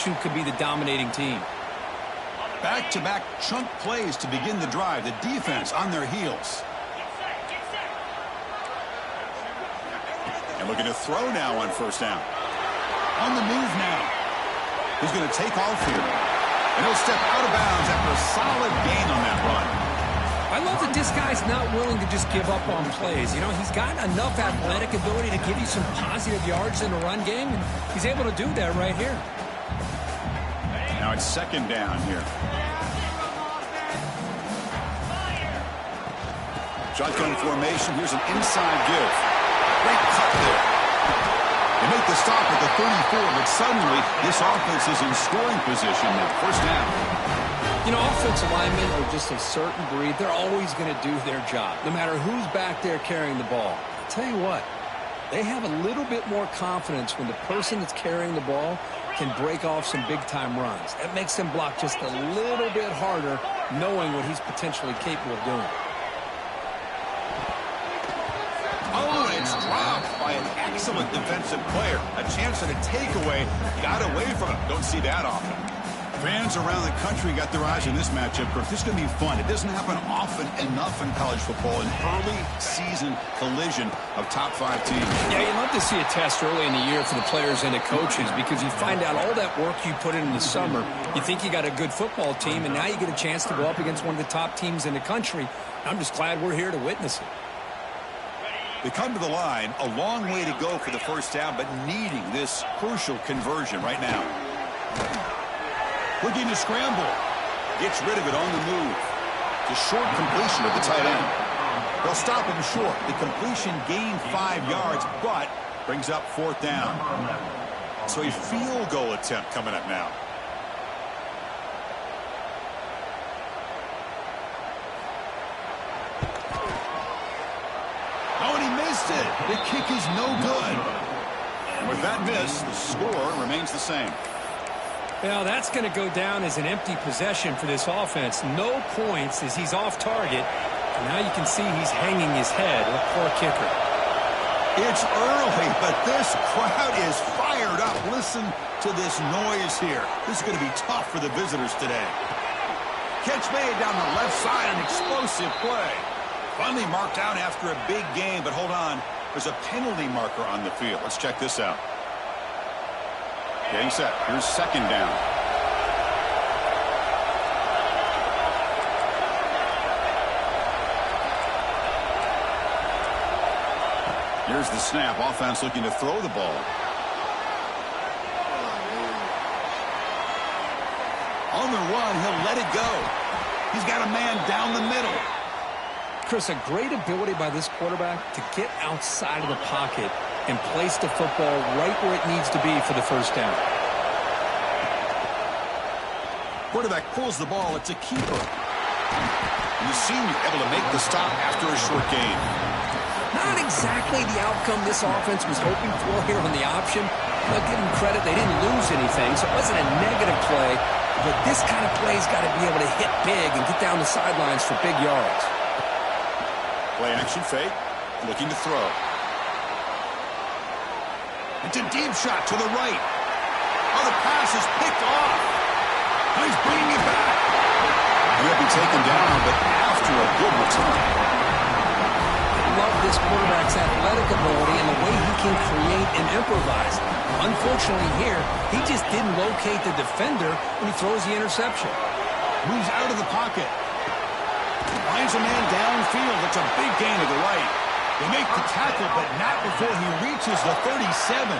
opposition could be the dominating team. Back-to-back chunk plays to begin the drive. The defense on their heels. And looking to throw now on first down. On the move now. He's going to take off here. And he'll step out of bounds after a solid gain on that run. I love that this guy's not willing to just give up on plays. You know, he's got enough athletic ability to give you some positive yards in the run game, and he's able to do that right here. Now it's second down here. Shotgun formation. Here's an inside give. Great cut there. They make the stop at the 34, but suddenly this offense is in scoring position now. First down. You know, offensive linemen are just a certain breed. They're always going to do their job, no matter who's back there carrying the ball. I'll tell you what, they have a little bit more confidence when the person that's carrying the ball can break off some big-time runs. That makes them block just a little bit harder, knowing what he's potentially capable of doing. Oh, and it's dropped by an excellent defensive player. A chance at a takeaway. Got away from him. Don't see that often. Fans around the country got their eyes on this matchup. This is going to be fun. It doesn't happen often enough in college football. An early season collision of top 5 teams. Yeah, you love to see a test early in the year for the players and the coaches because you find out all that work you put in the summer. You think you got a good football team, and now you get a chance to go up against one of the top teams in the country. I'm just glad we're here to witness it. They come to the line, a long way to go for the first down, but needing this crucial conversion right now. Looking to scramble. Gets rid of it on the move. It's a short completion of the tight end. They'll stop him short. The completion gained 5 yards, but brings up fourth down. So a field goal attempt coming up now. Oh, and he missed it. The kick is no good. And with that miss, the score remains the same. Well, that's going to go down as an empty possession for this offense. No points as he's off target. And now you can see he's hanging his head. A poor kicker. It's early, but this crowd is fired up. Listen to this noise here. This is going to be tough for the visitors today. Catch made down the left side, an explosive play. Finally marked out after a big game, but hold on. There's a penalty marker on the field. Let's check this out. Getting set. Here's second down. Here's the snap. Offense looking to throw the ball. On the run, he'll let it go. He's got a man down the middle. Chris, a great ability by this quarterback to get outside of the pocket and place the football right where it needs to be for the first down. Quarterback pulls the ball. It's a keeper. And the senior able to make the stop after a short gain. Not exactly the outcome this offense was hoping for here on the option. I'll give them credit. They didn't lose anything, so it wasn't a negative play. But this kind of play's got to be able to hit big and get down the sidelines for big yards. Play action fake. Looking to throw. It's a deep shot to the right. Oh, the pass is picked off. He's bringing it back. He'll be taken down, but after a good return. I love this quarterback's athletic ability and the way he can create and improvise. Unfortunately here, he just didn't locate the defender when he throws the interception. Moves out of the pocket. Finds a man downfield. It's a big gain to the right. They make the tackle, but not before he reaches the 37.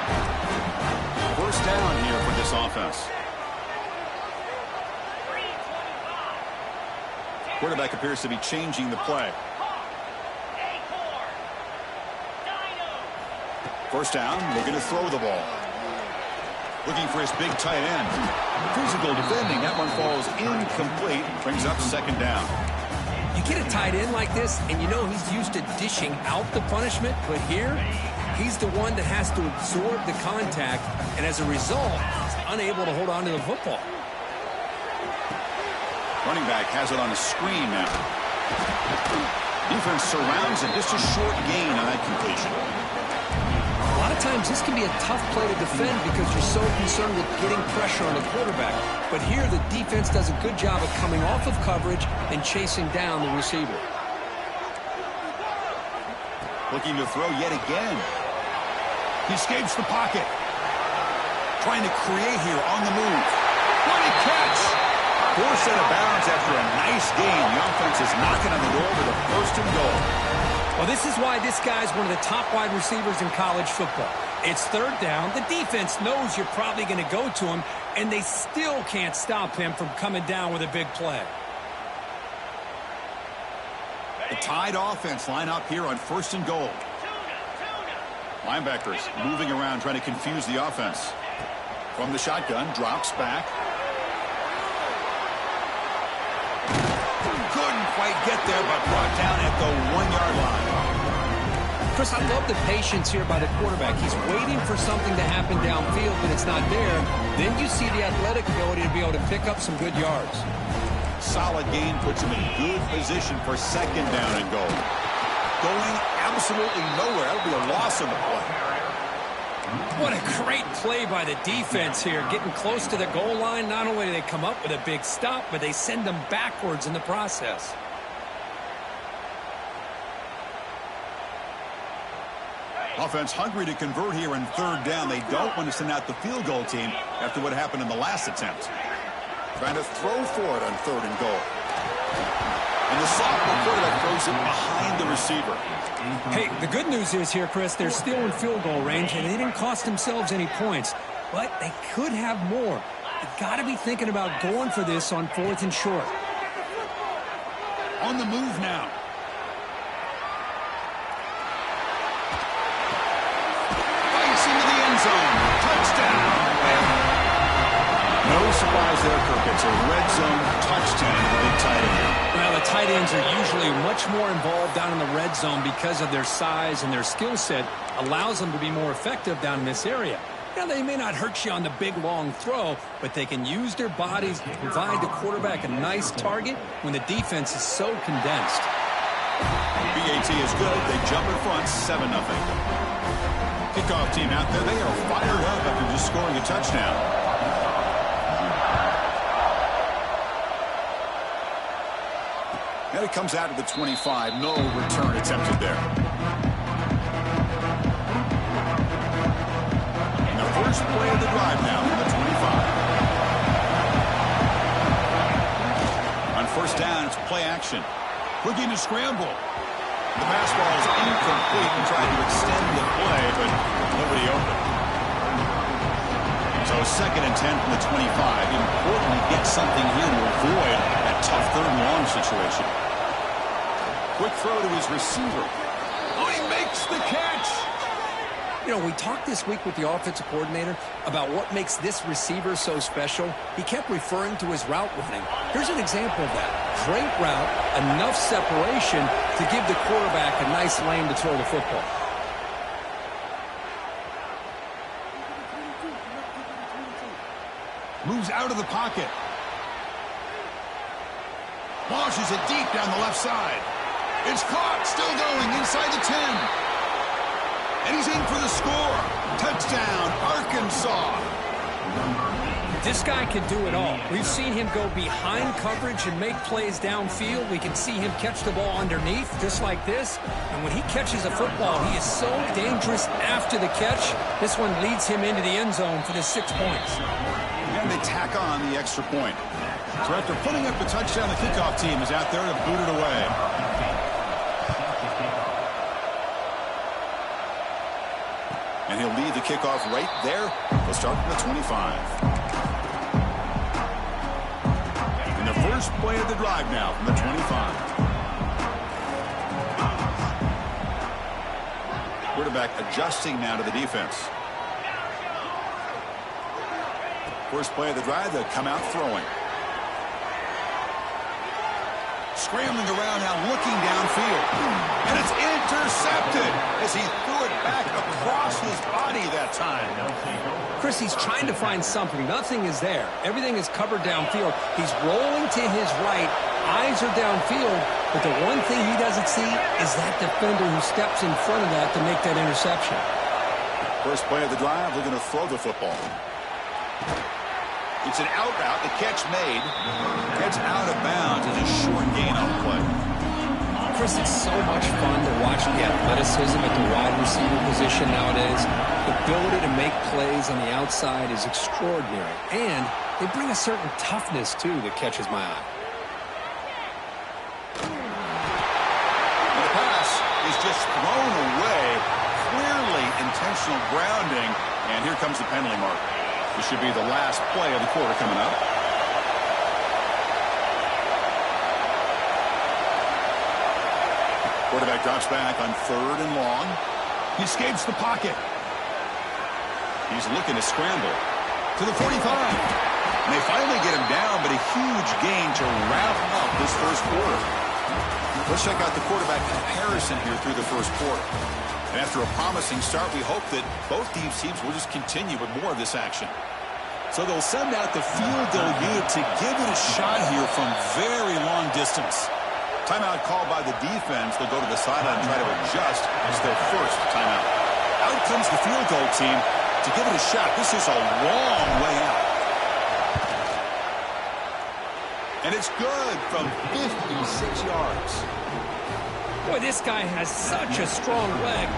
First down here for this offense. Quarterback appears to be changing the play. First down, looking to throw the ball. Looking for his big tight end. Physical defending. That one falls incomplete. Brings up second down. You get a tight end like this, and you know he's used to dishing out the punishment, but here, he's the one that has to absorb the contact, and as a result, he's unable to hold on to the football. Running back has it on a screen now. Defense surrounds it. Just a short gain on that completion. A lot of times this can be a tough play to defend because you're so concerned with getting pressure on the quarterback. But here the defense does a good job of coming off of coverage and chasing down the receiver. Looking to throw yet again. He escapes the pocket. Trying to create here on the move. What a catch! Forced out of bounds after a nice gain. The offense is knocking on the door with a first and goal. Well, this is why this guy's one of the top wide receivers in college football. It's third down. The defense knows you're probably going to go to him, and they still can't stop him from coming down with a big play. The tied offense line up here on first and goal. Linebackers moving around trying to confuse the offense. From the shotgun, drops back. Couldn't quite get there, but brought down at the 1-yard line. Chris, I love the patience here by the quarterback. He's waiting for something to happen downfield, but it's not there. Then you see the athletic ability to be able to pick up some good yards. Solid gain puts him in good position for second down and goal. Going absolutely nowhere. That'll be a loss of the play. What a great play by the defense here. Getting close to the goal line, not only do they come up with a big stop, but they send them backwards in the process. Offense hungry to convert here in third down. They don't want to send out the field goal team after what happened in the last attempt. Trying to throw for it on third and goal. And the sophomore quarterback throws it behind the receiver. Hey, the good news is here, Chris, they're still in field goal range, and they didn't cost themselves any points. But they could have more. You've got to be thinking about going for this on fourth and short. On the move now. Bites into the end zone. Touchdown. No surprise there, Kirk. It's a red zone touchdown for the big tight end. Well, the tight ends are usually much more involved down in the red zone because of their size, and their skill set allows them to be more effective down in this area. Now, they may not hurt you on the big, long throw, but they can use their bodies to provide the quarterback a nice target when the defense is so condensed. BAT is good. They jump in front, 7-0. Kickoff team out there. They are fired up after just scoring a touchdown. And it comes out to the 25. No return attempted there. And the first play of the drive now from the 25. On first down, it's play action. Looking to scramble. The pass ball is incomplete and tried to extend the play, but nobody open. So second and 10 from the 25. Important to get something here to avoid that tough third and long situation. Quick throw to his receiver. Oh, he makes the catch. You know, we talked this week with the offensive coordinator about what makes this receiver so special. He kept referring to his route running. Here's an example of that. Great route, enough separation to give the quarterback a nice lane to throw the football. Moves out of the pocket. Launches it deep down the left side. It's caught, still going inside the 10. And he's in for the score. Touchdown, Arkansas. This guy can do it all. We've seen him go behind coverage and make plays downfield. We can see him catch the ball underneath, just like this. And when he catches a football, he is so dangerous after the catch. This one leads him into the end zone for the 6 points. And they tack on the extra point. So after putting up the touchdown, the kickoff team is out there to boot it away. And he'll lead the kickoff right there. He'll start from the 25. And the first play of the drive now from the 25. Quarterback adjusting now to the defense. First play of the drive, they'll come out throwing. Scrambling around now, looking downfield. And it's intercepted as he threw it back across his body that time. Chris, he's trying to find something. Nothing is there. Everything is covered downfield. He's rolling to his right. Eyes are downfield. But the one thing he doesn't see is that defender who steps in front of that to make that interception. First play of the drive, they're going to throw the football. It's an out route. The catch made. Gets out of bounds as a short gain on the play. Chris, it's so much fun to watch the athleticism at the wide receiver position nowadays. The ability to make plays on the outside is extraordinary. And they bring a certain toughness, too, that catches my eye. And the pass is just thrown away. Clearly intentional grounding. And here comes the penalty mark. This should be the last play of the quarter coming up. Quarterback drops back on 3rd and long. He escapes the pocket. He's looking to scramble to the 45. And they finally get him down, but a huge gain to wrap up this first quarter. Let's check out the quarterback comparison here through the first quarter. And after a promising start, we hope that both these teams will just continue with more of this action. So they'll send out the field goal unit to give it a shot here from very long distance. Timeout called by the defense. They'll go to the sideline and try to adjust. It's their first timeout. Out comes the field goal team to give it a shot. This is a long way out. And it's good from 56 yards. Boy, this guy has such a strong leg.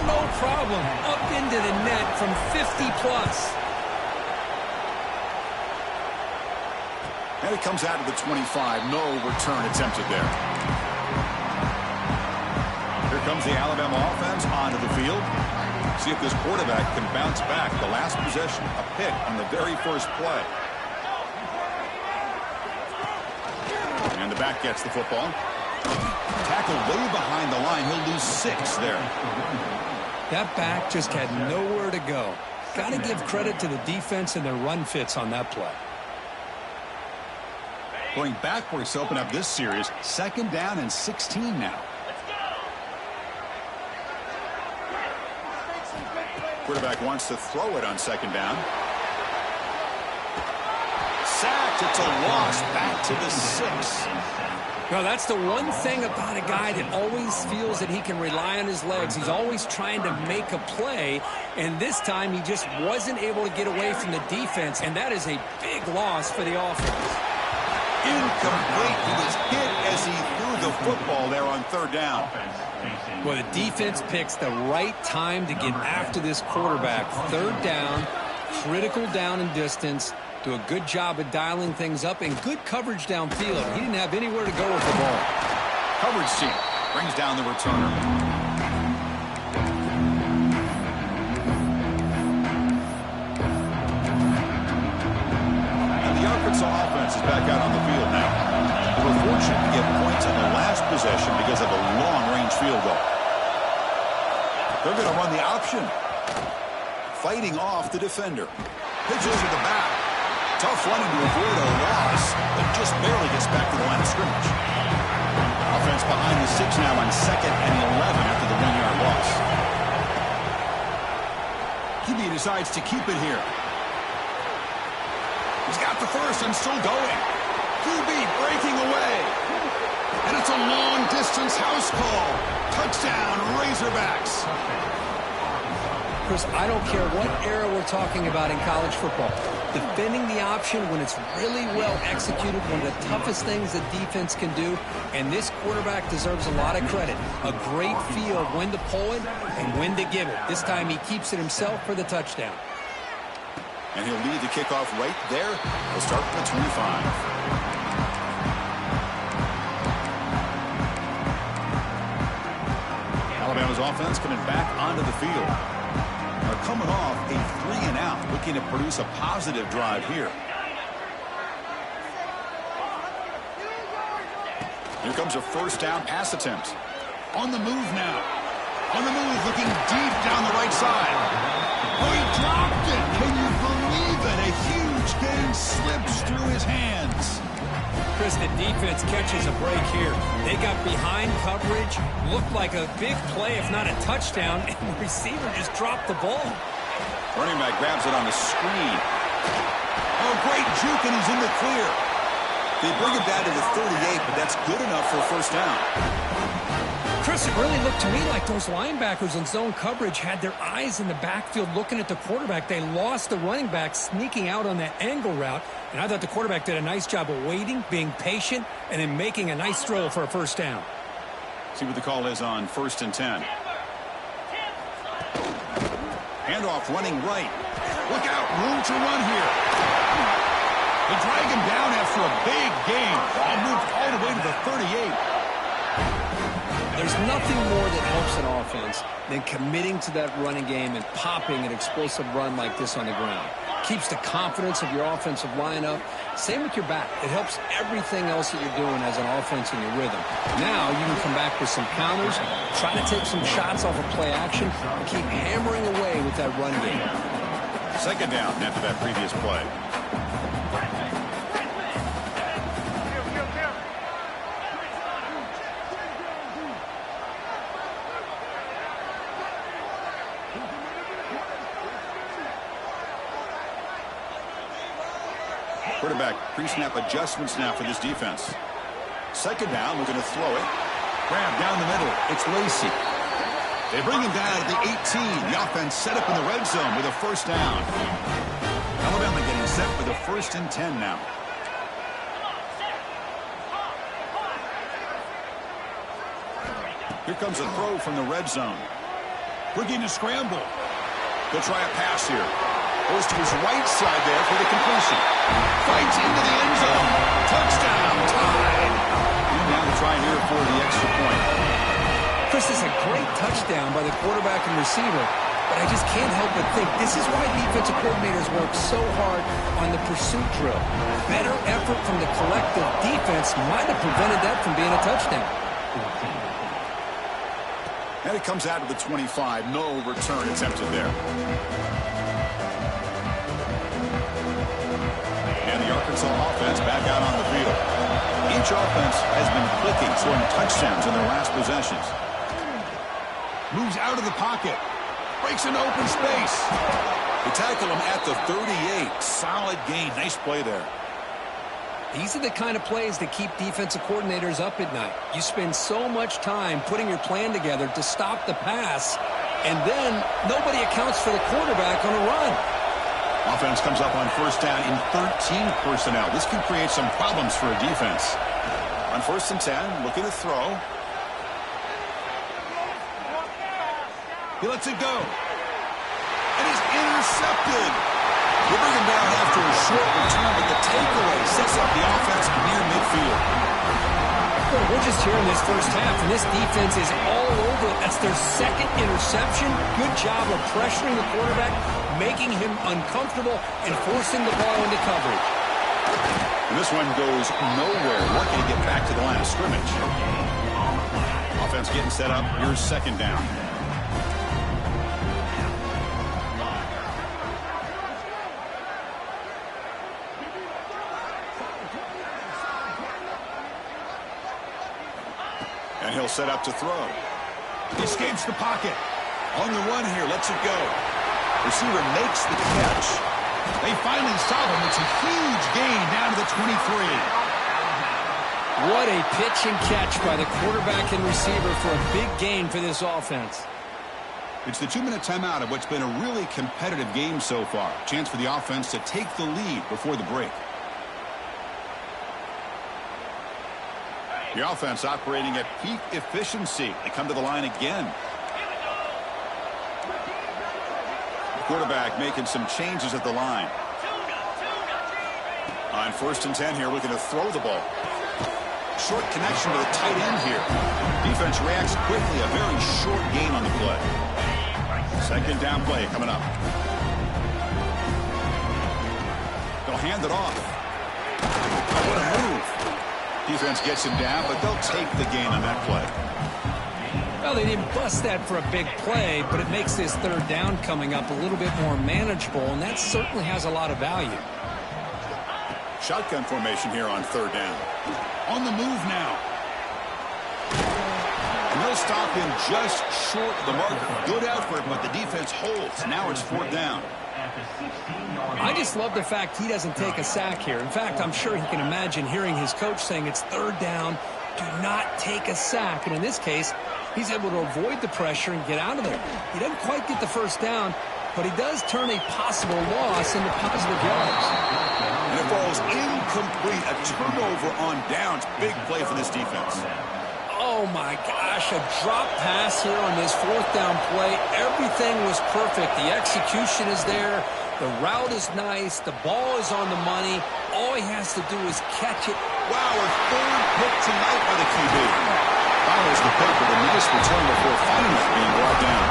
No problem. Up into the net from 50+. And it comes out to the 25. No return attempted there. Here comes the Alabama offense onto the field. See if this quarterback can bounce back. The last possession, a pick on the very first play. And the back gets the football. Tackle way behind the line. He'll lose 6 there. That back just had nowhere to go. Got to give credit to the defense and their run fits on that play. Going backwards to open up this series. 2nd down and 16 now. Quarterback wants to throw it on 2nd down. Sacked. It's a loss. Back to the 6. No, that's the one thing about a guy that always feels that he can rely on his legs. He's always trying to make a play, and this time he just wasn't able to get away from the defense, and that is a big loss for the offense. Incomplete. He was hit as he threw the football there on 3rd down. Well, the defense picks the right time to get after this quarterback. 3rd down, critical down and distance. Do a good job of dialing things up and good coverage downfield. He didn't have anywhere to go with the ball. Coverage team brings down the returner. And the Arkansas offense is back out on the field now. They were fortunate to get points on the last possession because of a long-range field goal. They're going to run the option. Fighting off the defender. Pitches to the back. Tough running to avoid a loss, but just barely gets back to the line of scrimmage. Offense behind the 6 now on 2nd and 11 after the 1-yard loss. QB decides to keep it here. He's got the first and still going. QB breaking away. And it's a long-distance house call. Touchdown, Razorbacks. Chris, I don't care what era we're talking about in college football. Defending the option when it's really well executed, one of the toughest things that defense can do, and this quarterback deserves a lot of credit. A great feel of when to pull it and when to give it. This time he keeps it himself for the touchdown. And he'll lead the kickoff right there. He'll start from the 25. Alabama's offense coming back onto the field. Are coming off a 3-and-out, looking to produce a positive drive here. Here comes a 1st down pass attempt. On the move now. On the move, looking deep down the right side. Oh, he dropped it. Can you believe it? A huge gain slips through his hands. Chris, the defense catches a break here. They got behind coverage, looked like a big play, if not a touchdown, and the receiver just dropped the ball. Running back grabs it on the screen. Oh, great juke, and he's in the clear. They bring it down to the 38, but that's good enough for a 1st down. Chris, it really looked to me like those linebackers in zone coverage had their eyes in the backfield looking at the quarterback. They lost the running back sneaking out on that angle route, and I thought the quarterback did a nice job of waiting, being patient, and then making a nice throw for a first down. See what the call is on 1st and 10. Handoff running right. Look out, room to run here. They drag him down after a big gain. Ball moved all the way to the 38. There's nothing more that helps an offense than committing to that running game and popping an explosive run like this on the ground. Keeps the confidence of your offensive lineup. Same with your back. It helps everything else that you're doing as an offense in your rhythm. Now you can come back with some counters, try to take some shots off of play action, and keep hammering away with that run game. 2nd down after that previous play. Quarterback pre-snap adjustments now for this defense. 2nd down, we're going to throw it. Grab down the middle. It's Lacey. They bring him down at the 18. The offense set up in the red zone with a first down. Alabama getting set for the 1st and 10 now. Here comes a throw from the red zone. Looking to scramble. They'll try a pass here. Goes to his right side there for the completion. Fights into the end zone. Touchdown. Tied. And now to try here for the extra point. Chris, this is a great touchdown by the quarterback and receiver, but I just can't help but think this is why defensive coordinators work so hard on the pursuit drill. Better effort from the collective defense might have prevented that from being a touchdown. And it comes out of the 25. No return attempted there. And the Arkansas offense back out on the field. Each offense has been clicking, scoring touchdowns in their last possessions. Moves out of the pocket. Breaks into open space. They tackle him at the 38. Solid gain. Nice play there. These are the kind of plays that keep defensive coordinators up at night. You spend so much time putting your plan together to stop the pass, and then nobody accounts for the quarterback on a run. Offense comes up on first down in 13 personnel. This can create some problems for a defense. On 1st and 10, looking to throw. He lets it go. And he's intercepted. They bring him down after a short return, but the takeaway sets up the offense near midfield. Well, we're just here in this first half, and this defense is all over. That's their 2nd interception. Good job of pressuring the quarterback, making him uncomfortable, and forcing the ball into coverage. And this one goes nowhere. Lucky to get back to the line of scrimmage. Offense getting set up. Here's 2nd down. And he'll set up to throw. He escapes the pocket. On the run here, lets it go. Receiver makes the catch. They finally stop him. It's a huge gain down to the 23. What a pitch and catch by the quarterback and receiver for a big gain for this offense. It's the 2-minute timeout of what's been a really competitive game so far. Chance for the offense to take the lead before the break. The offense operating at peak efficiency. They come to the line again. The quarterback making some changes at the line. On 1st and 10 here, looking to throw the ball. Short connection to the tight end here. Defense reacts quickly. A very short gain on the play. 2nd down play coming up. They'll hand it off. Oh, what a move. Defense gets him down, but they'll take the gain on that play. Well, they didn't bust that for a big play, but it makes this 3rd down coming up a little bit more manageable, and that certainly has a lot of value. Shotgun formation here on 3rd down. On the move now. And they'll stop him just short of the marker. Good effort, but the defense holds. Now it's 4th down. I just love the fact he doesn't take a sack here. In fact, I'm sure he can imagine hearing his coach saying it's 3rd down, do not take a sack. And in this case, He's able to avoid the pressure and get out of there. He doesn't quite get the first down, but he does turn a possible loss into positive yards. And it falls incomplete. A turnover on downs. Big play for this defense. Oh, my gosh, a drop pass here on this fourth down play. Everything was perfect. The execution is there. The route is nice. The ball is on the money. All he has to do is catch it. Wow, a third pick tonight by the QB. Follows the pick with a nice return before finally being brought down.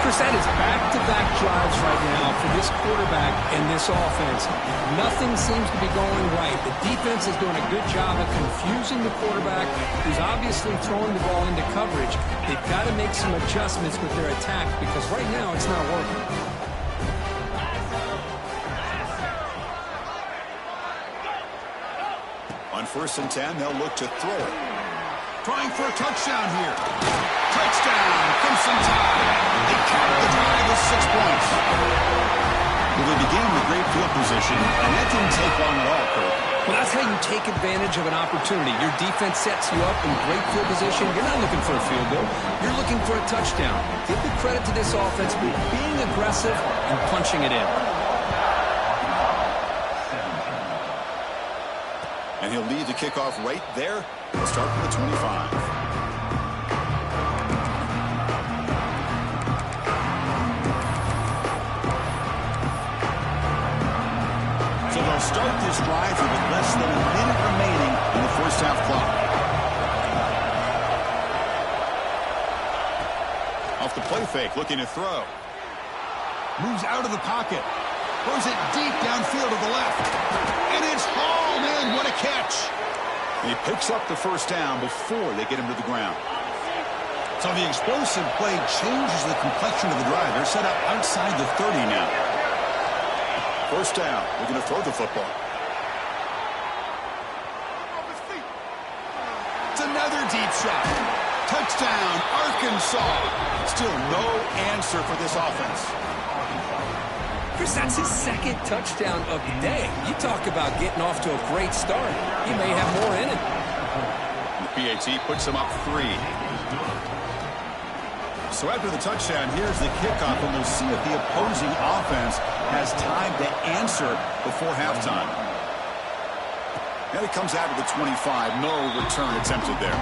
Chris, that is back-to-back drives right now for this quarterback and this offense. Nothing seems to be going right. The defense is doing a good job of confusing the quarterback, who's obviously throwing the ball into coverage. They've got to make some adjustments with their attack because right now it's not working. On 1st and 10, they'll look to throw it. Trying for a touchdown here. Touchdown, Crimson Tide. They cap the drive with 6 points. Well, they began with great field position, and that didn't take long at all, Kurt. Well, that's how you take advantage of an opportunity. Your defense sets you up in great field position. You're not looking for a field goal. You're looking for a touchdown. Give the credit to this offense for being aggressive and punching it in. And he'll lead the kickoff right there. He'll start from the 25. So they'll start this drive with less than a minute remaining in the first half clock. Off the play fake, looking to throw. Moves out of the pocket. Throws it deep downfield to the left. And it's hauled in. What a catch. He picks up the first down before they get him to the ground. So the explosive play changes the complexion of the drive. They're set up outside the 30 now. First down. They're going to throw the football. It's another deep shot. Touchdown, Arkansas. Still no answer for this offense. Chris, that's his second touchdown of the day. You talk about getting off to a great start. He may have more in it. The PAT puts him up 3. So after the touchdown, here's the kickoff, and we'll see if the opposing offense has time to answer before halftime. And it comes out of the 25. No return attempted there.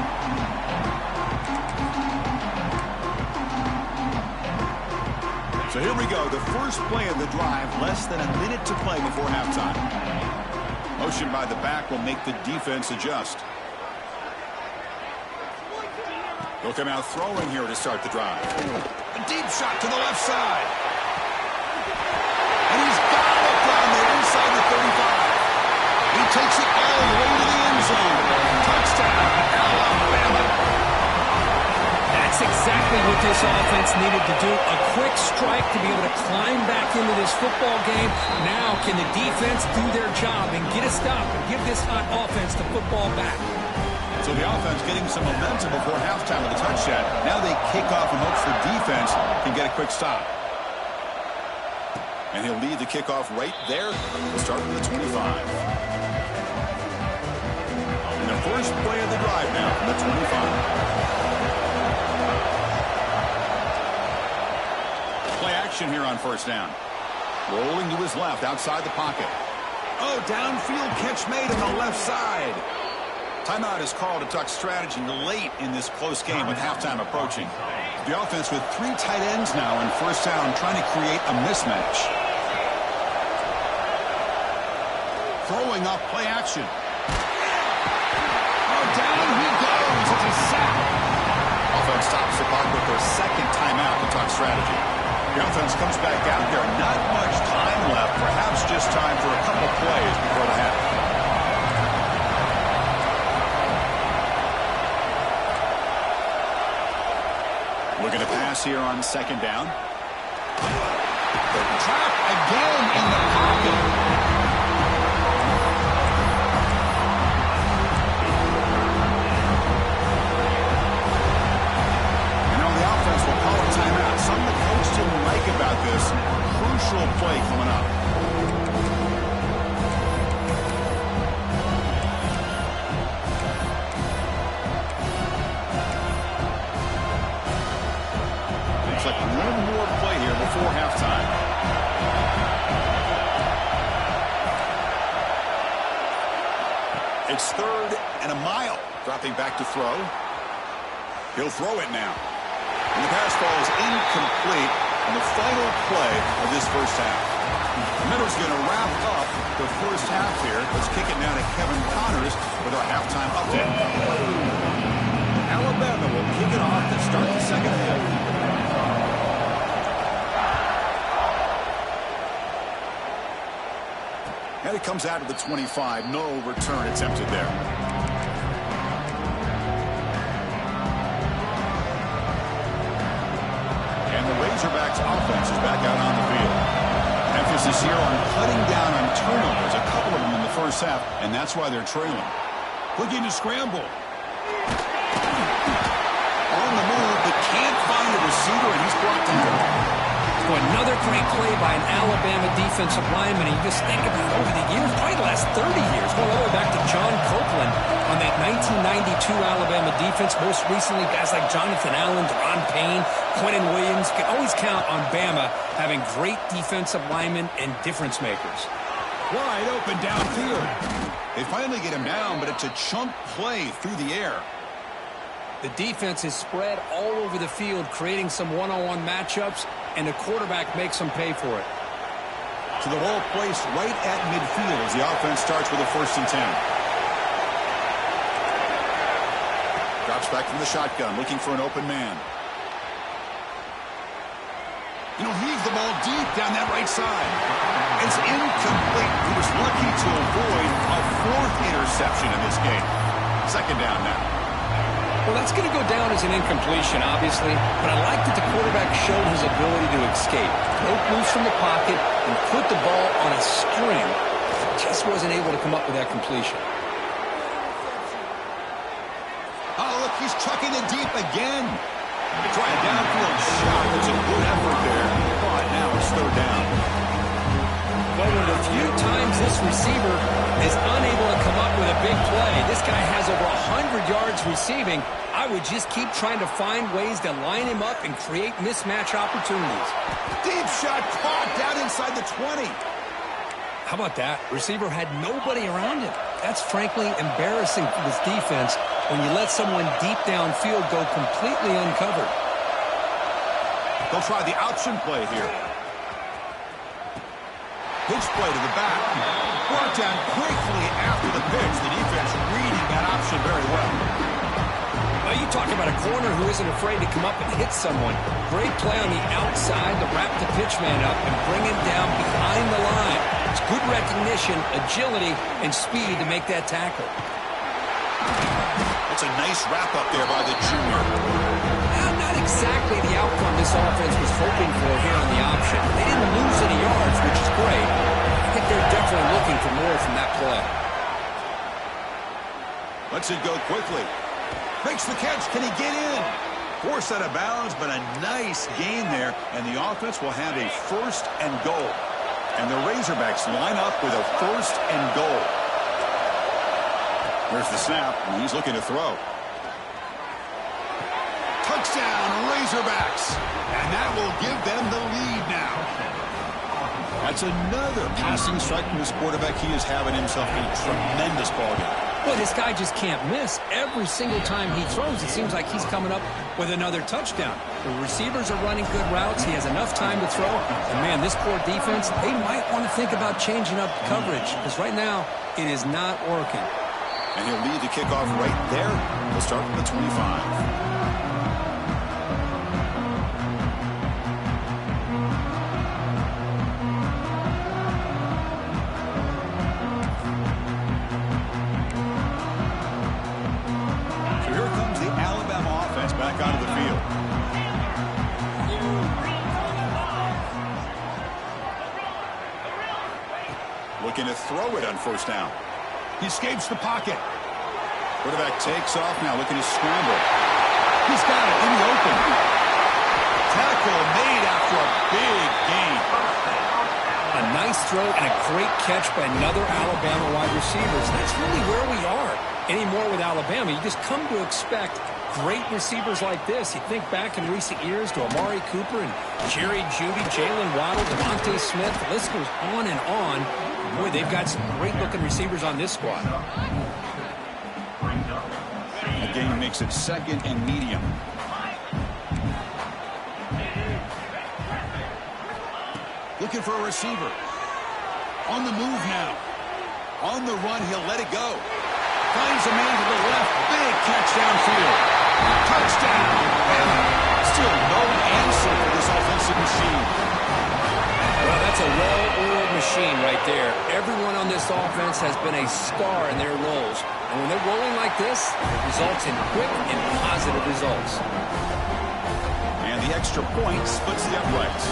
So here we go, the first play of the drive, less than a minute to play before halftime. Motion by the back will make the defense adjust. They'll come out throwing here to start the drive. A deep shot to the left side. And he's got it down there inside the 35. He takes it all the way to the end zone. Touchdown, Alabama. That's exactly what this offense needed to do. A quick strike to be able to climb back into this football game. Now can the defense do their job and get a stop and give this hot offense the football back? So the offense getting some momentum before halftime with a touchdown. Now they kick off in hopes the defense can get a quick stop. And he'll lead the kickoff right there. We'll start with the 25. And the first play of the drive now from the 25. Play action here on first down. Rolling to his left outside the pocket. Oh, downfield catch made on the left side. Timeout is called to talk strategy late in this close game with halftime approaching. The offense with 3 tight ends now in first down trying to create a mismatch. Throwing up play action. Oh, down he goes. It's a sack. Offense stops the clock with their second timeout to talk strategy. The offense comes back out there. Not much time left. Perhaps just time for a couple plays before the half. Looking to pass here on second down. The trap again in the pocket. And now the offense will call a timeout. Something the coach didn't like about this. Crucial play coming up. It's 3rd and a mile. Dropping back to throw. He'll throw it now. And the pass ball is incomplete on the final play of this first half. Miller's going to wrap up the first half here. Let's kick it now to Kevin Connors with our halftime update. Alabama will kick it off to start the second half. And it comes out of the 25. No return attempted there. And the Razorbacks offense is back out on the field. Emphasis here on cutting down on turnovers, a couple of them in the first half, and that's why they're trailing. Looking to scramble. On the move, but can't find the receiver, and he's brought down. So another great play by an Alabama defensive lineman. And you just think about over the years, probably the last 30 years, going all the way back to John Copeland on that 1992 Alabama defense. Most recently, guys like Jonathan Allen, Deron Payne, Quentin Williams. You can always count on Bama having great defensive linemen and difference makers. Wide open downfield. They finally get him down, but it's a chunk play through the air. The defense is spread all over the field, creating some one-on-one matchups, and the quarterback makes them pay for it. So the ball placed right at midfield as the offense starts with a 1st and 10. Drops back from the shotgun, looking for an open man. Heaves the ball deep down that right side. It's incomplete. He was lucky to avoid a 4th interception in this game. 2nd down now. Well, that's going to go down as an incompletion, obviously, but I like that the quarterback showed his ability to escape, broke loose from the pocket, and put the ball on a string. Just wasn't able to come up with that completion. Oh, look, he's chucking it deep again. They try a downfield shot. It's a good effort there. But now it's 3rd down. But with a few times this receiver is unable to come up with a big play. This guy has over 100 yards receiving. I would just keep trying to find ways to line him up and create mismatch opportunities. Deep shot caught down inside the 20. How about that? Receiver had nobody around him. That's frankly embarrassing for this defense when you let someone deep downfield go completely uncovered. They'll try the option play here. Pitch play to the back. Brought down quickly after the pitch. The defense reading that option very well. Well, you talk about a corner who isn't afraid to come up and hit someone. Great play on the outside to wrap the pitch man up and bring him down behind the line. It's good recognition, agility, and speed to make that tackle. That's a nice wrap-up there by the junior. Not exactly the outcome this offense was hoping for here on the option. They didn't lose any yards, which is great. I think they're definitely looking for more from that play. Lets it go quickly. Makes the catch. Can he get in? Forced out of bounds, but a nice gain there. And the offense will have a 1st and goal. And the Razorbacks line up with a 1st and goal. There's the snap, and he's looking to throw. Touchdown, Razorbacks. And that will give them the lead now. That's another passing strike from his quarterback. He is having himself a tremendous ballgame. Well, this guy just can't miss. Every single time he throws, it seems like he's coming up with another touchdown. The receivers are running good routes. He has enough time to throw. And, man, this poor defense, they might want to think about changing up coverage because right now it is not working. And he'll lead the kickoff right there. We'll start from the 25. Back onto the field. Looking to throw it on 1st down. He escapes the pocket. Quarterback takes off now, looking to scramble. He's got it in the open. Tackle made after a big gain. A nice throw and a great catch by another Alabama wide receiver. That's really where we are anymore with Alabama. You just come to expect great receivers like this. You think back in recent years to Amari Cooper and Jerry Jeudy, Jalen Waddle, Devontae Smith. The list goes on and on. Boy, they've got some great-looking receivers on this squad. The game makes it 2nd and medium. Looking for a receiver. On the move now. On the run, he'll let it go. Finds a man to the left. Big catch downfield. Touchdown. And still no answer for this offensive machine. Well, that's a well-oiled machine right there. Everyone on this offense has been a star in their roles. And when they're rolling like this, it results in quick and positive results. And the extra point splits the uprights.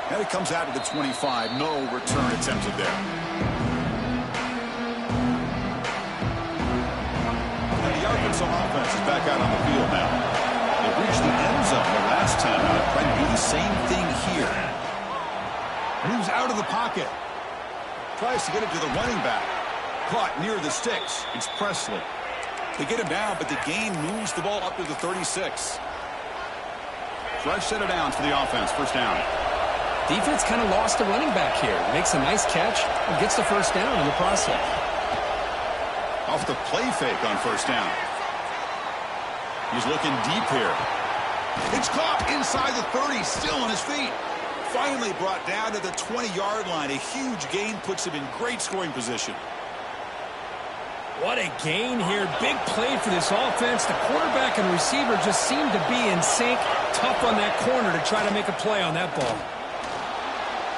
And it comes out to the 25. No return attempted there. And the Arkansas offense is back out on the field now. They reached the end zone the last time out. Trying to do the same thing here. Moves out of the pocket. Tries to get it to the running back. Caught near the sticks. It's Presley. They get him down, but the gain moves the ball up to the 36. Fresh set of downs for the offense. First down. Defense kind of lost the running back here. Makes a nice catch and gets the first down in the process. Off the play fake on first down. He's looking deep here. It's caught inside the 30, still on his feet. Finally brought down to the 20-yard line. A huge gain puts him in great scoring position. What a gain here. Big play for this offense. The quarterback and receiver just seem to be in sync. Tough on that corner to try to make a play on that ball.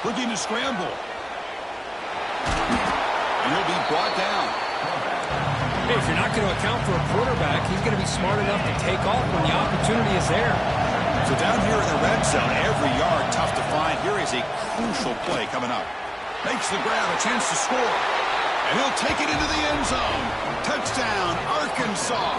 Looking to scramble. And he'll be brought down. Hey, if you're not going to account for a quarterback, he's going to be smart enough to take off when the opportunity is there. So down here in the red zone, every yard tough to find. Here is a crucial play coming up. Makes the grab, a chance to score. And he'll take it into the end zone. Touchdown, Arkansas.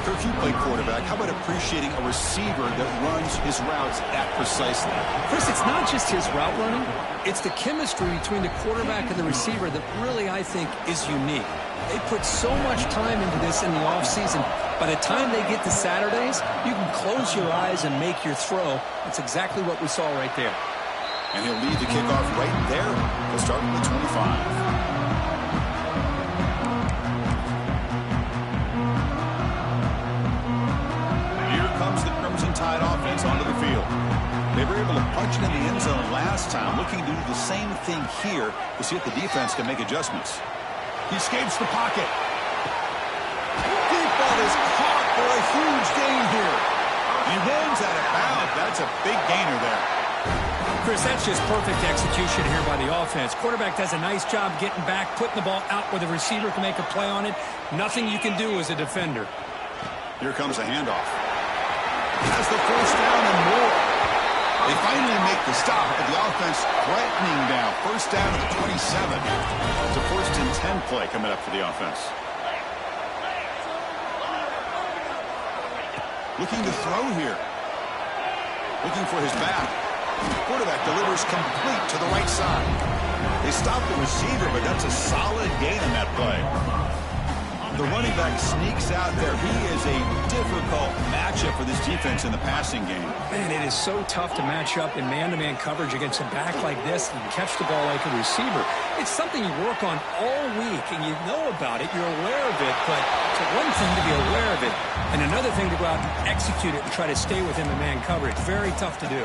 Kirk, you play quarterback. How about appreciating a receiver that runs his routes that precisely? Chris, it's not just his route running. It's the chemistry between the quarterback and the receiver that really, I think, is unique. They put so much time into this in the offseason. By the time they get to Saturdays, you can close your eyes and make your throw. That's exactly what we saw right there. And he'll lead the kickoff right there. He'll start with the 25. Tide offense onto the field. They were able to punch it in the end zone last time, looking to do the same thing here to see if the defense can make adjustments. He escapes the pocket. Deep ball is caught for a huge gain here. He runs out of bounds. That's a big gainer there. Chris, that's just perfect execution here by the offense. Quarterback does a nice job getting back, putting the ball out where the receiver can make a play on it. Nothing you can do as a defender. Here comes a handoff. Has the first down and more. They finally make the stop, but the offense threatening now. First down to the 27. It's a 1st and 10 play coming up for the offense. Looking to throw here. Looking for his back. Quarterback delivers complete to the right side. They stop the receiver, but that's a solid gain in that play. The running back sneaks out there. He is a difficult matchup for this defense in the passing game. Man, it is so tough to match up in man-to-man coverage against a back like this and catch the ball like a receiver. It's something you work on all week, and you know about it. You're aware of it, but it's one thing to be aware of it, and another thing to go out and execute it and try to stay within the man coverage. Very tough to do.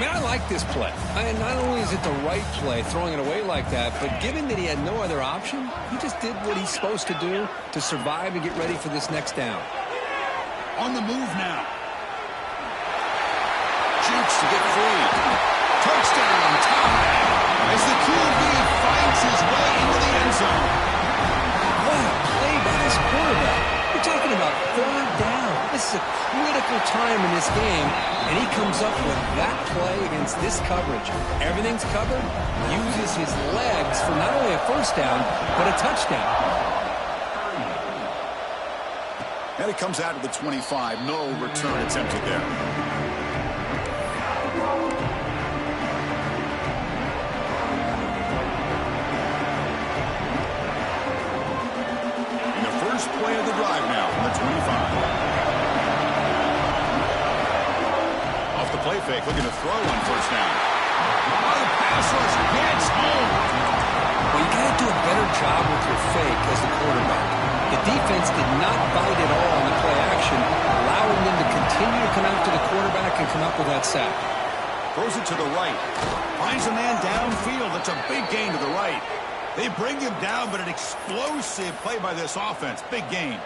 Man, I like this play. And not only is it the right play, throwing it away like that, but given that he had no other option, he just did what he's supposed to do to survive and get ready for this next down. On the move now. Shoots to get free. Touchdown, tie. As the QB fights his way into the end zone. What a play by this quarterback. You're talking about 3rd down. This is a critical time in this game, and he comes up with that play against this coverage. Everything's covered, uses his legs for not only a first down, but a touchdown. And it comes out to the 25. No return attempted there. And the first play of the drive now from the 25. Off the play fake, looking to throw on first down. Oh, the pass rush gets home. Well, you got to do a better job with your fake as the quarterback. The defense did not bite at all on the play action, allowing them to continue to come after the quarterback and come up with that sack. Throws it to the right. Finds a man downfield. That's a big gain to the right. They bring him down, but an explosive play by this offense. Big gain.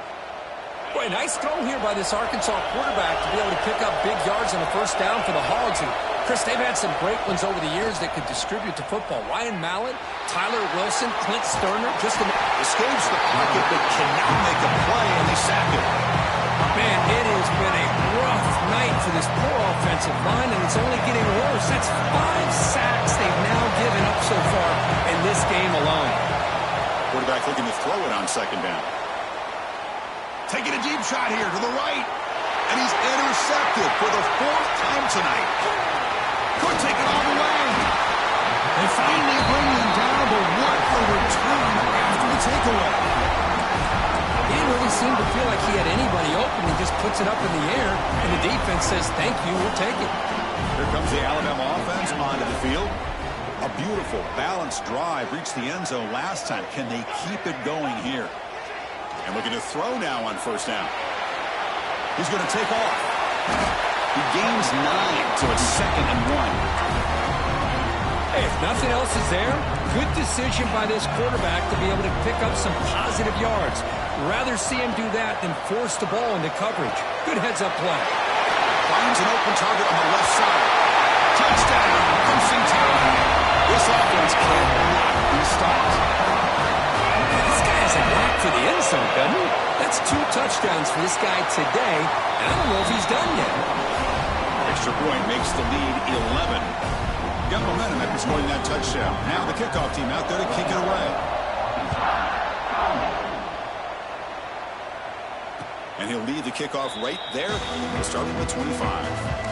Boy, nice throw here by this Arkansas quarterback to be able to pick up big yards on a first down for the Hogs. And Chris, they've had some great ones over the years that could distribute the football. Ryan Mallett, Tyler Wilson, Clint Sterner, escapes the pocket but cannot make a play, and they sack it. Man, it has been a rough night for this poor offensive line, and it's only getting worse. That's 5 sacks they've now given up so far in this game alone. Quarterback looking to throw it on second down. Taking a deep shot here to the right. And he's intercepted for the 4th time tonight. Could take it all the way. They finally bring him down, but what a return after the takeaway. He didn't really seem to feel like he had anybody open. He just puts it up in the air, and the defense says, thank you, we'll take it. Here comes the Alabama offense onto the field. A beautiful, balanced drive reached the end zone last time. Can they keep it going here? And looking to throw now on first down. He's going to take off. He gains 9, so it's 2nd and 1. Hey, if nothing else is there, good decision by this quarterback to be able to pick up some positive yards. Rather see him do that than force the ball into coverage. Good heads-up play. Finds an open target on the left side. Touchdown, closing time. This offense cannot be stopped. This guy has a knack for the end zone, doesn't he? That's 2 touchdowns for this guy today, and I don't know if he's done yet. Extra point makes the lead 11. Got momentum after scoring that touchdown. Now the kickoff team out there to kick it away. And he'll lead the kickoff right there. We'll start from the 25.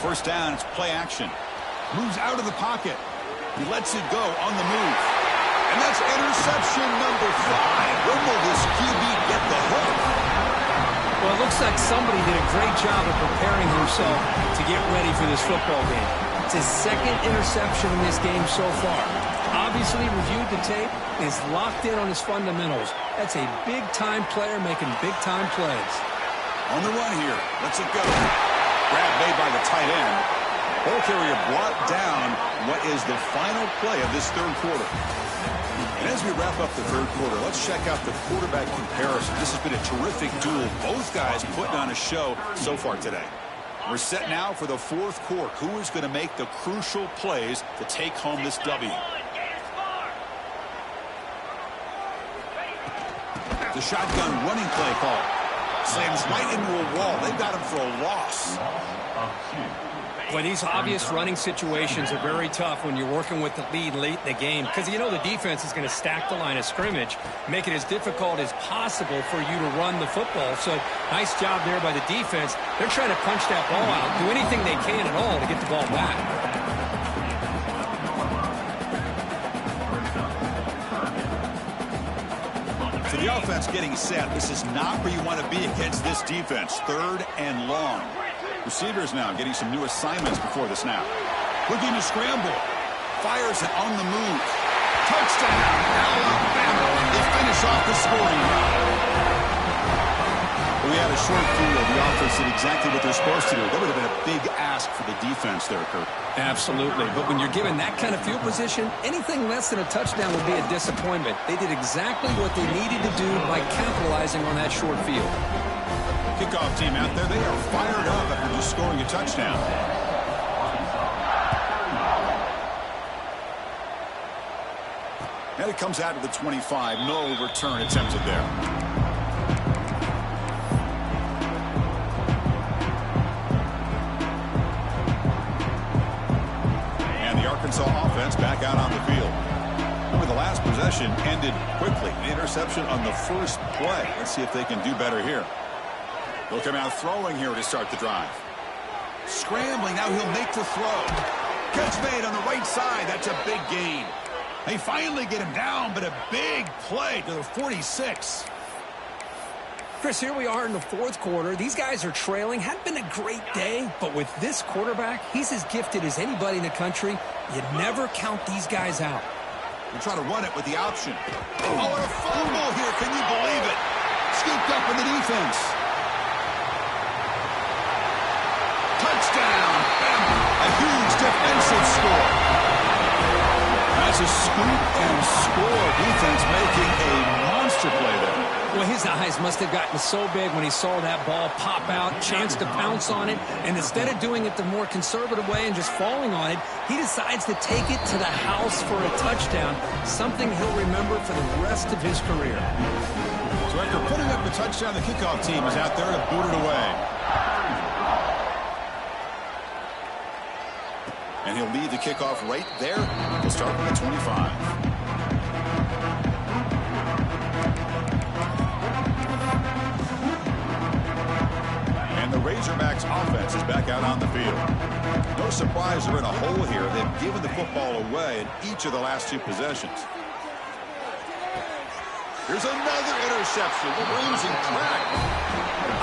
First down, it's play action. Moves out of the pocket. He lets it go on the move. And that's interception number 5. When will this QB get the hook? Well, it looks like somebody did a great job of preparing himself to get ready for this football game. It's his 2nd interception in this game so far. Obviously reviewed the tape, is locked in on his fundamentals. That's a big-time player making big-time plays. On the run here. Lets it go. Grab made by the tight end. Ball carrier brought down what is the final play of this 3rd quarter. And as we wrap up the 3rd quarter, let's check out the quarterback comparison. This has been a terrific duel. Both guys putting on a show so far today. We're set now for the 4th quarter. Who is going to make the crucial plays to take home this W? The shotgun running play call. Slams right into a wall. They've got him for a loss. Well, these obvious running situations are very tough when you're working with the lead late in the game, because you know the defense is going to stack the line of scrimmage, make it as difficult as possible for you to run the football. So nice job there by the defense. They're trying to punch that ball out, do anything they can at all to get the ball back. So the offense getting set. This is not where you want to be against this defense. 3rd and long. Receivers now getting some new assignments before the snap. Looking to scramble. Fires it on the move. Touchdown, Alabama. They finish off the scoring drive. We had a short field. The offense did exactly what they're supposed to do. That would have been a big ask for the defense there, Kurt. Absolutely. But when you're given that kind of field position, anything less than a touchdown would be a disappointment. They did exactly what they needed to do by capitalizing on that short field. Kickoff team out there, they are fired up after just scoring a touchdown. And it comes out to the 25. No return attempted there. And the Arkansas offense back out on the field. Remember, the last possession ended quickly. The interception on the first play. Let's see if they can do better here. They'll come out throwing here to start the drive. Scrambling, now he'll make the throw. Catch made on the right side. That's a big gain. They finally get him down, but a big play to the 46. Chris, here we are in the fourth quarter. These guys are trailing. Hadn't been a great day, but with this quarterback, he's as gifted as anybody in the country. You never count these guys out. We'll try to run it with the option. Oh, and a fumble here. Can you believe it? Scooped up in the defense. Touchdown. A huge defensive score. That's a scoop and score. Defense making a monster play there. Well, his eyes must have gotten so big when he saw that ball pop out, chance to pounce on it, and instead of doing it the more conservative way and just falling on it, he decides to take it to the house for a touchdown, something he'll remember for the rest of his career. So after putting up the touchdown, the kickoff team is out there to boot it away. And he'll lead the kickoff right there. He'll start with the 25. And the Razorbacks offense is back out on the field. No surprise they're in a hole here. They've given the football away in each of the last two possessions. Here's another interception. The losing track.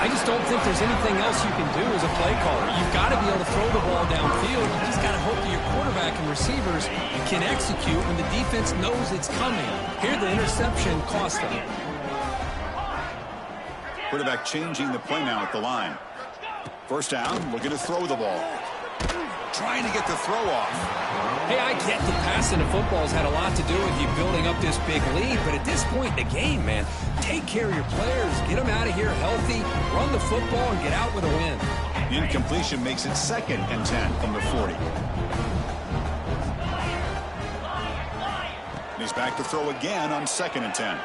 I just don't think there's anything else you can do as a play caller. You've got to be able to throw the ball downfield. You just got to hope that your quarterback and receivers can execute when the defense knows it's coming. Here, the interception cost them. Quarterback changing the play now at the line. First down, looking to throw the ball. Trying to get the throw off. Hey, I get the passing of football's had a lot to do with you building up this big lead, but at this point in the game, man, take care of your players, get them out of here healthy, run the football, and get out with a win. Incompletion makes it 2nd and 10 from the 40. He's back to throw again on 2nd and 10.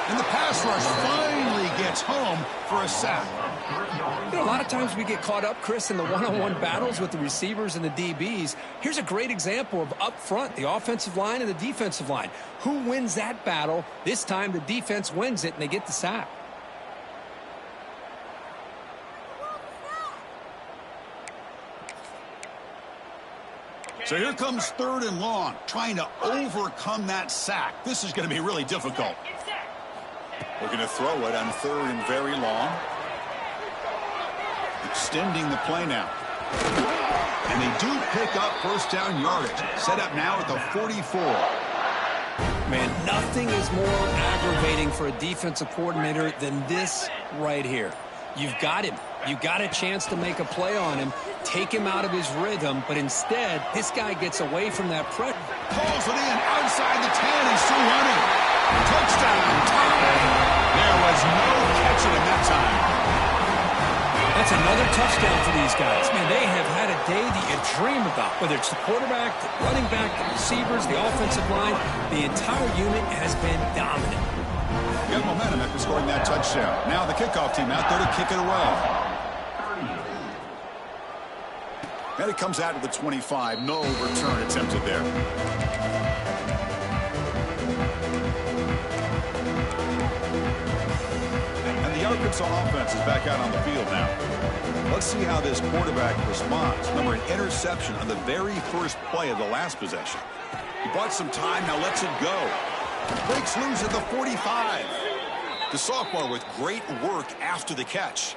And the pass rush finally gets home for a sack. You know, a lot of times we get caught up, Chris, in the one-on-one battles with the receivers and the DBs. Here's a great example of up front, the offensive line and the defensive line. Who wins that battle? This time the defense wins it, and they get the sack. So here comes 3rd and long, trying to overcome that sack. This is going to be really difficult. Looking to throw it on 3rd and very long. Extending the play now. And they do pick up first down yardage. Set up now at the 44. Man, nothing is more aggravating for a defensive coordinator than this right here. You've got him. You've got a chance to make a play on him, take him out of his rhythm, but instead, this guy gets away from that pressure. Pulls it in outside the 10. He's still running. Touchdown. Tie. There was no catching him that time. That's another touchdown for these guys. Man, they have had a day that you dream about, whether it's the quarterback, the running back, the receivers, the offensive line. The entire unit has been dominant. Got momentum after scoring that touchdown. Now the kickoff team out there to kick it away. And it comes out to the 25. No return attempted there. And the Arkansas offense is back out on the field now. Let's see how this quarterback responds. Remember, an interception on the very first play of the last possession. He bought some time, now lets it go. Breaks loose at the 45. The sophomore with great work after the catch.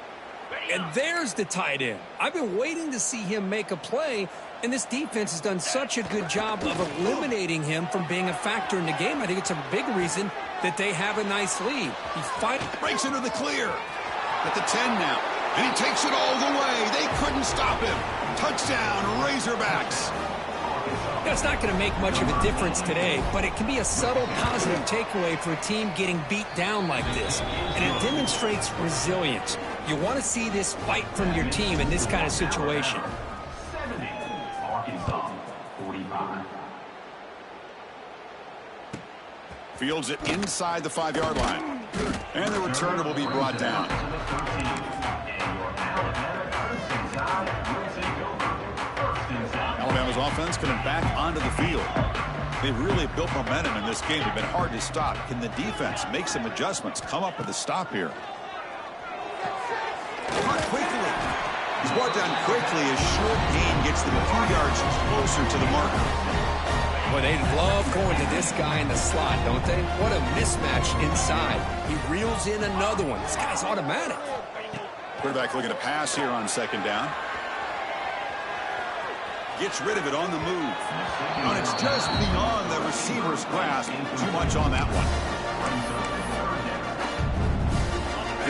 And there's the tight end. I've been waiting to see him make a play, and this defense has done such a good job of eliminating him from being a factor in the game. I think it's a big reason that they have a nice lead. He breaks into the clear at the 10 now, and he takes it all the way. They couldn't stop him. Touchdown, Razorbacks. It's not going to make much of a difference today, but it can be a subtle positive takeaway for a team getting beat down like this. And it demonstrates resilience. You want to see this fight from your team in this kind of situation. Fields it inside the 5-yard line. And the returner will be brought down. Alabama's offense coming back onto the field. They've really built momentum in this game. They've been hard to stop. Can the defense make some adjustments, come up with a stop here? Caught quickly. He's brought down quickly. A short gain gets them a few yards closer to the marker. Well, they love going to this guy in the slot, don't they? What a mismatch inside. He reels in another one. This guy's automatic. Quarterback looking to pass here on second down. Gets rid of it on the move. And it's just beyond the receiver's grasp. Too much on that one.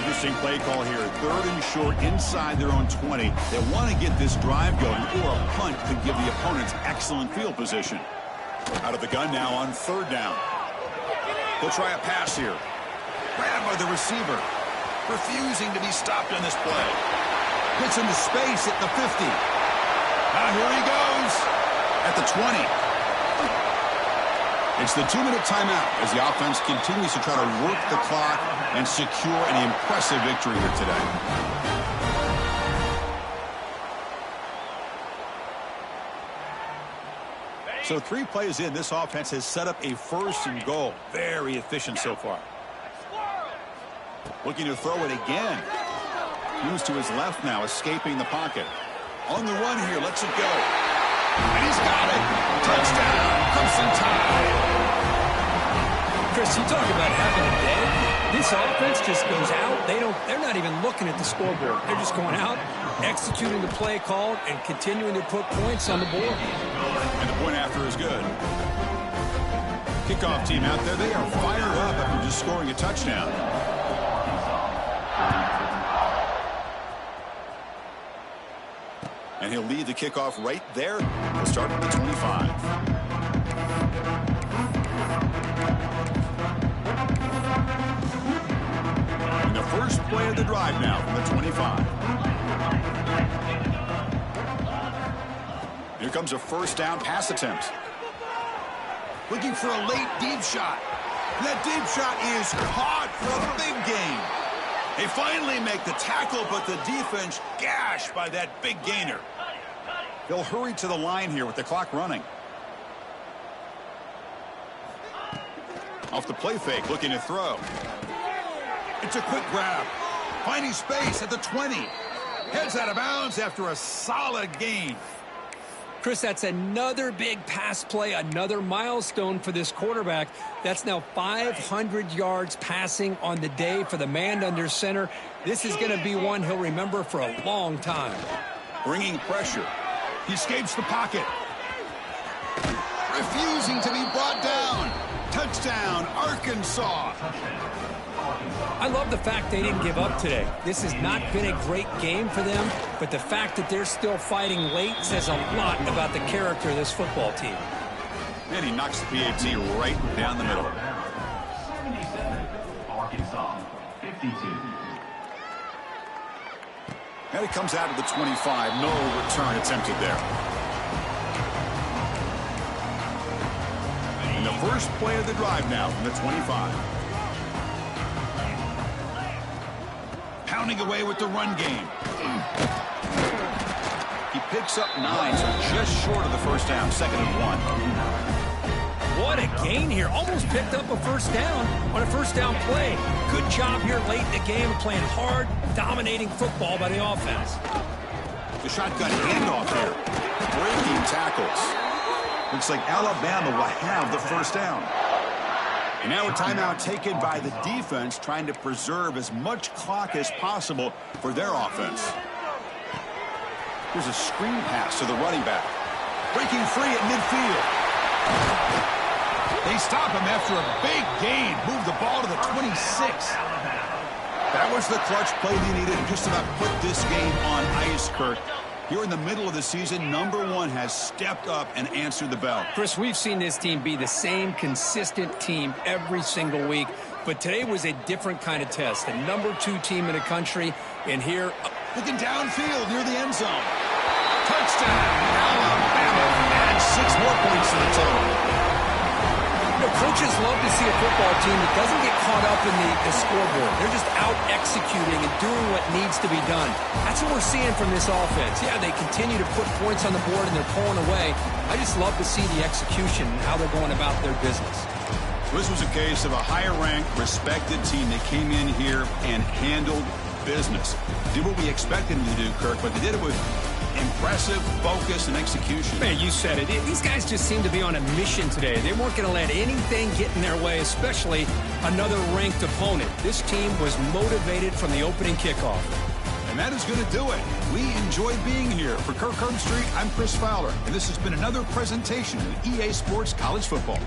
Interesting play call here. 3rd and short inside their own 20. They want to get this drive going, or a punt could give the opponents excellent field position. Out of the gun now on 3rd down. They'll try a pass here. Grabbed by the receiver. Refusing to be stopped on this play. Gets into space at the 50. Now here he goes at the 20. It's the 2-minute timeout as the offense continues to try to work the clock and secure an impressive victory here today. So 3 plays in, this offense has set up a 1st and goal. Very efficient so far. Looking to throw it again. Moves to his left now, escaping the pocket. On the run here, lets it go. And he's got it. Touchdown, Crimson Tide. Chris, you talk about having a day. This offense just goes out. They're not even looking at the scoreboard. They're just going out, executing the play called, and continuing to put points on the board. And the point after is good. Kickoff team out there, they are fired up after just scoring a touchdown. And he'll lead the kickoff right there. He'll start at the 25. And the first play of the drive now from the 25. Here comes a 1st down pass attempt. Looking for a late deep shot. And that deep shot is caught for a big gain. They finally make the tackle, but the defense gashed by that big gainer. They'll hurry to the line here with the clock running. Off the play fake, looking to throw. It's a quick grab. Finding space at the 20. Heads out of bounds after a solid gain. Chris, that's another big pass play, another milestone for this quarterback. That's now 500 yards passing on the day for the man under center. This is going to be one he'll remember for a long time. Bringing pressure. He escapes the pocket. Refusing to be brought down. Touchdown, Arkansas. I love the fact they didn't give up today. This has not been a great game for them, but the fact that they're still fighting late says a lot about the character of this football team. And he knocks the PAT right down the middle. 77, Arkansas, 52. And it comes out of the 25. No return attempted there. And the first play of the drive now from the 25. Pounding away with the run game. He picks up 9, so just short of the 1st down, 2nd and 1. What a gain here. Almost picked up a 1st down on a 1st down play. Good job here late in the game, playing hard, dominating football by the offense. The shotgun handoff here. Breaking tackles. Looks like Alabama will have the 1st down. And now a timeout taken by the defense, trying to preserve as much clock as possible for their offense. Here's a screen pass to the running back. Breaking free at midfield. They stop him after a big gain. Move the ball to the 26. That was the clutch play they needed to just about put this game on ice, Kirk. Here in the middle of the season, number 1 has stepped up and answered the bell. Chris, we've seen this team be the same consistent team every single week, but today was a different kind of test. The number 2 team in the country, and here... Looking downfield near the end zone. Touchdown, Alabama. And 6 more points to the total. Coaches love to see a football team that doesn't get caught up in the scoreboard. They're just out executing and doing what needs to be done. That's what we're seeing from this offense. Yeah, they continue to put points on the board and they're pulling away. I just love to see the execution and how they're going about their business. This was a case of a higher-ranked, respected team that came in here and handled business. Did what we expected them to do, Kirk, but they did it with impressive focus and execution. Man, you said it. These guys just seem to be on a mission today. They weren't going to let anything get in their way, especially another ranked opponent. This team was motivated from the opening kickoff. And that is going to do it. We enjoyed being here. For Kirk Herbstreit, I'm Chris Fowler, and this has been another presentation of EA Sports College Football.